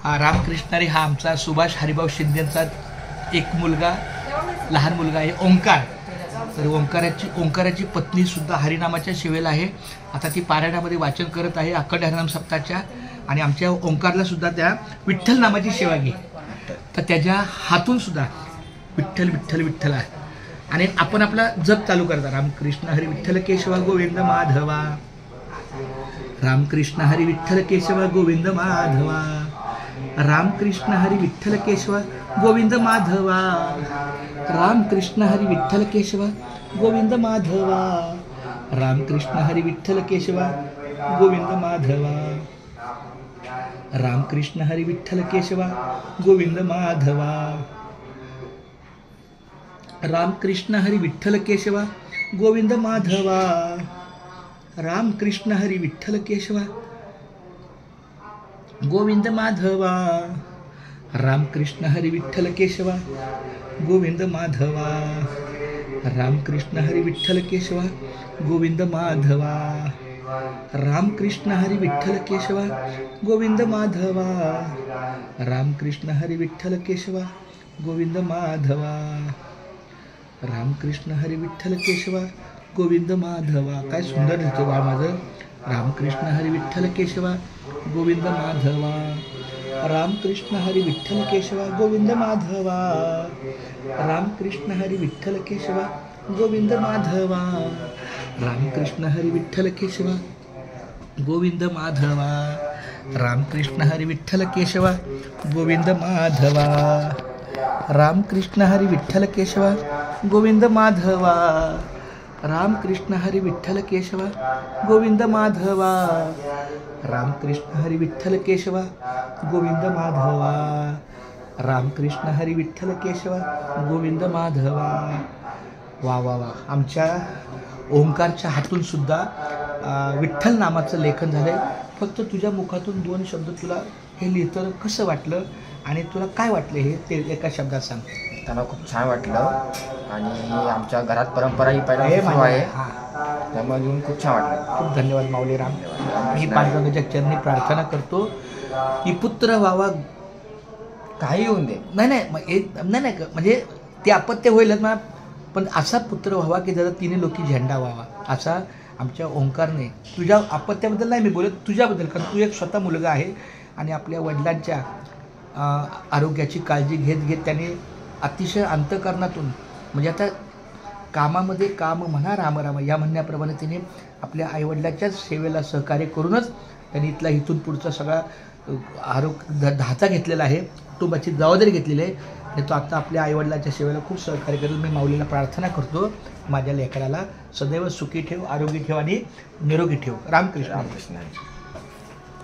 रामकृष्णारी हा आमचा सुभाष हरिभाऊ शिंदेचा एक मुलगा, लहान मुलगा आहे ओंकार. तर ओंकाराची पत्नीसुद्धा हरिनामाच्या सेवेला आहे. आता ती पारायणामध्ये वाचन करत आहे अखंड हरिनाम सप्ताहाच्या. आणि आमच्या ओंकारला सुद्धा त्या विठ्ठल नामाची सेवा घे. तर त्याच्या हातून सुद्धा विठ्ठल विठ्ठल विठ्ठल आहे. आणि आपण आपला जप चालू करता. रामकृष्ण हरी विठ्ठल केशवा गोविंद माधवा, रामकृष्ण हरी विठ्ठल केशवा गोविंद माधवा, रामकृष्ण हरी विठ्ठल केशवा गोविंद माधवा, रामकृष्ण हरी विठ्ठल केशवा गोविंद माधवा, रामकृष्ण हरी विठ्ठल केशवा गोविंद माधवा, रामकृष्ण हरी विठ्ठल केशवा गोविंद माधवा, रामकृष्ण हरी विठ्ठल केशवा गोविंद माधवा, रामकृष्ण हरी विठ्ठल केशवा गोविंद माधवा, रामकृष्ण हरी विठ्ठल केशवा गोविंद माधवा, रामकृष्ण हरी विठ्ठल केशवा गोविंद माधवा, रामकृष्ण हरी विठ्ठल केशवा गोविंद माधवा, रामकृष्ण हरी विठ्ठल केशवा गोविंद माधवा, रामकृष्ण हरी विठ्ठल केशवा गोविंद माधवा. काय सुंदर लिहितो बा माझं. रामकृष्ण हरी विठ्ठल केशवा गोविंद माधवा, रामकृष्ण हरी विठ्ठल केशवा गोविंद माधवा, रामकृष्ण हरी विठ्ठल केशवा गोविंद माधवा, रामकृष्ण हरी विठ्ठल केशवा गोविंद माधवा, रामकृष्ण हरी विठ्ठल केशवा गोविंद माधवा, रामकृष्ण हरी विठ्ठल केशवा गोविंद माधवा, रामकृष्ण हरी विठ्ठल केशवा गोविंद माधवा, रामकृष्ण हरी विठ्ठल केशवा गोविंद माधवा, रामकृष्ण हरी विठ्ठल केशवा गोविंद माधवा. वा वा वा. आमच्या ओंकारच्या हातून सुद्धा विठ्ठल नामाचं लेखन झालंय. फक्त तुझ्या मुखातून 2 शब्द तुला हे लिहितं कसं वाटलं आणि तुला काय वाटलं हे ते एका शब्दात सांग. त्यांना खूप छान वाटलं आणि आमच्या घरात परंपरा ही पहिल्यापासून आहे, त्यामुळे घेऊन खूप छान वाटलं. खूप धन्यवाद माऊली राम. मी पांडुरंगाच्या चरणी प्रार्थना करतो की पुत्र व्हावा, काही होऊन दे. नाही म्हणजे ते अपत्य होईलच ना, पण असा पुत्र व्हावा की जरा तिने लोकी झेंडा व्हावा, असा आमच्या ओंकारने. तुझ्या अपत्याबद्दल नाही मी बोलत, तुझ्याबद्दल. कारण तू एक स्वतः मुलगा आहे आणि आपल्या वडिलांच्या आरोग्याची काळजी घेत त्याने अतिशय अंतःकरणातून, म्हणजे आता कामामध्ये काम म्हणा राम राम या म्हणण्याप्रमाणे तिने आपल्या आईवडिलांच्याच सेवेला सहकार्य करूनच त्यांनी इथून पुढचा सगळा धाचा घेतलेला आहे, कुटुंबाची जबाबदारी घेतलेली आहे. आणि तो आता आपल्या आईवडिलांच्या सेवेला खूप सहकार्य करेल. मी माऊलीला प्रार्थना करतो माझ्या लेकराला सदैव सुखी ठेव, आरोग्य ठेव आणि निरोगी ठेव. रामकृष्ण.